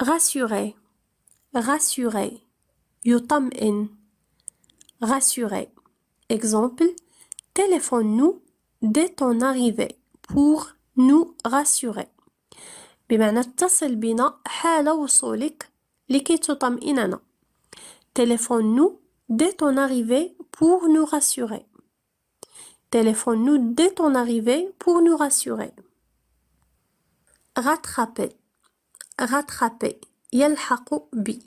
rassurer rassurer يطمئن rassurer exemple téléphone-nous dès ton arrivée pour nous rassurer بمعنى اتصل بنا حال وصولك لكي تطمئننا téléphone-nous dès ton arrivée pour nous rassurer téléphone-nous dès ton arrivée pour nous rassurer rattraper rattraper يلحق بي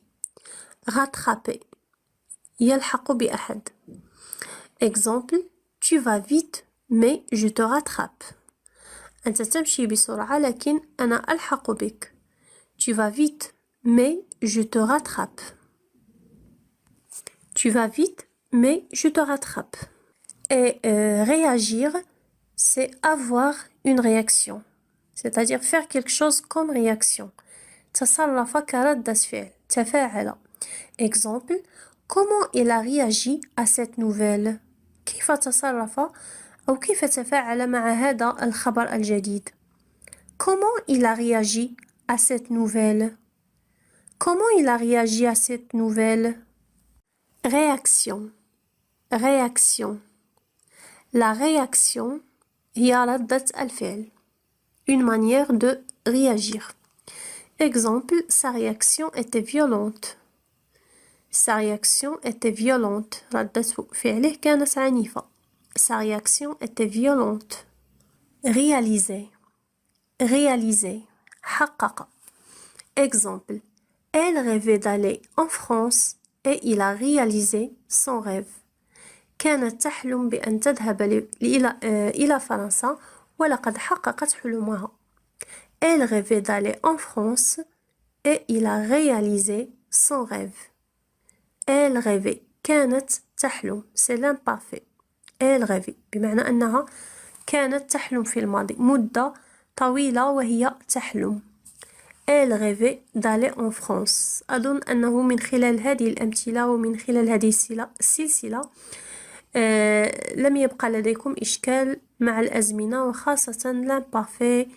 rattraper يلحق بأحد exemple tu vas vite mais je te rattrape أنت تمشي بسرعة لكن أنا ألحق بك tu vas vite mais je te rattrape tu vas vite mais je te rattrape et réagir c'est avoir une réaction c'est-à-dire faire quelque chose comme réaction تصرف كردة فعل تفاعل exemple comment il a réagi à cette nouvelle كيف تصرف أو كيف تفاعل مع هذا الخبر الجديد comment il a réagi à cette nouvelle comment il a réagi à cette nouvelle réaction réaction la réaction هي ردة الفعل une manière de réagir exemple sa réaction était violente sa réaction était violente ردة فعله كانت عنيفة sa réaction était violente réaliser réaliser حقق exemple elle rêvait d'aller en France et il a réalisé son rêve كانت تحلم بأن تذهب إلى فرنسا ولقد حققت حلمها elle rêvait d'aller en France et il a réalisé son rêve elle rêvait كانت تحلم c'est l'imparfait elle rêvait بمعنى أنها كانت تحلم في الماضي مدة طويلة وهي تحلم elle rêvait d'aller en France أظن أنه من خلال هذه الأمثلة ومن خلال هذه السلسلة لم يبقى لديكم إشكال مع الأزمنة وخاصة l'imparfait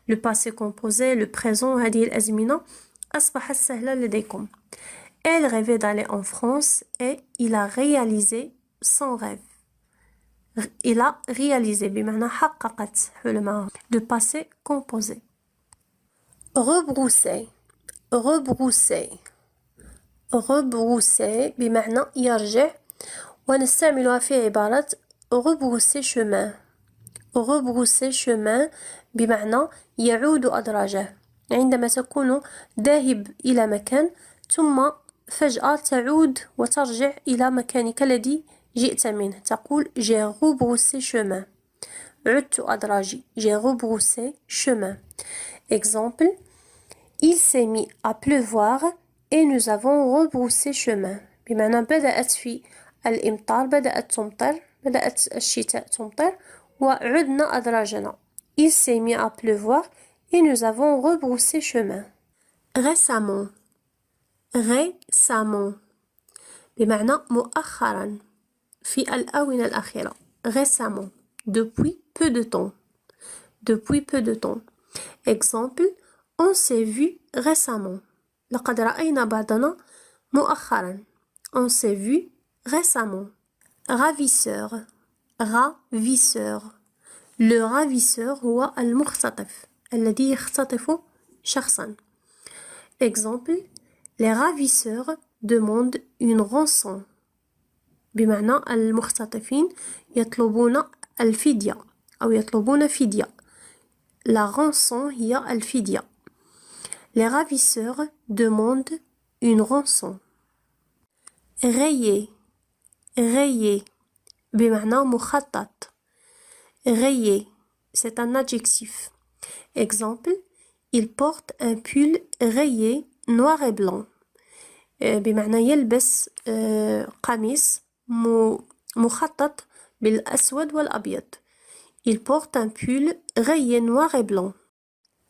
le passé composé le présent هذه الأزمنة أصبحت سهلة لديكم elle rêvait d'aller en France et il a réalisé son rêve il a réalisé بمعنى حققت حلمها le passé composé rebrousser rebrousser rebrousser بمعنى يرجع ونستعملها في عبارة rebrousser chemin rebrousser chemin بمعنى يعود أدراجه عندما تكون ذاهب إلى مكان ثم فجأة تعود وترجع إلى مكانك الذي جئت منه تقول j'ai rebroussé chemin عدت أدراجي j'ai rebroussé chemin exemple il s'est mis à pleuvoir et nous avons rebroussé chemin بمعنى بدأت في الإمطار بدأت تمطر بدأت الشتاء تمطر وعدنا أدراجنا il s'est mis à pleuvoir et nous avons rebroussé chemin récemment récemment بمعنى مؤخرا في الآونة الأخيرة récemment depuis peu de temps depuis peu de temps exemple on s'est vu récemment لقد رأينا بعضنا مؤخرا on s'est vu récemment ravisseur ravisseur le ravisseur هو المختطف الذي يختطف شخصا exemple les ravisseurs demandent une rançon بمعنى المختطفين يطلبون الفدية أو يطلبون فدية la rançon هي الفدية les ravisseurs demandent une rançon rayer rayer بمعنى مخطط rayer c'est un adjectif exemple il porte un pull rayé noir et blanc بمعنى يلبس قميص مخطط بالأسود والأبيض il porte un pull rayé noir et blanc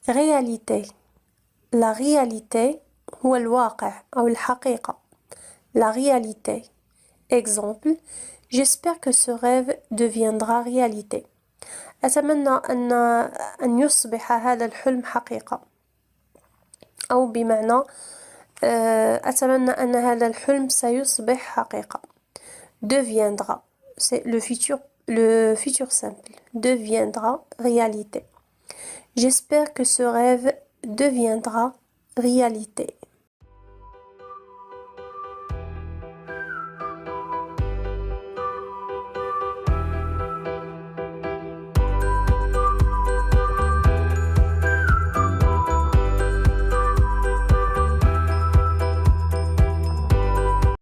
réalité la réalité هو الواقع أو الحقيقة la réalité exemple j'espère que ce rêve deviendra réalité أتمنى أن يصبح هذا الحلم حقيقة أو بمعنى أتمنى أن هذا الحلم سيصبح حقيقة. Deviendra, c'est le futur simple. Deviendra réalité. J'espère que ce rêve deviendra réalité.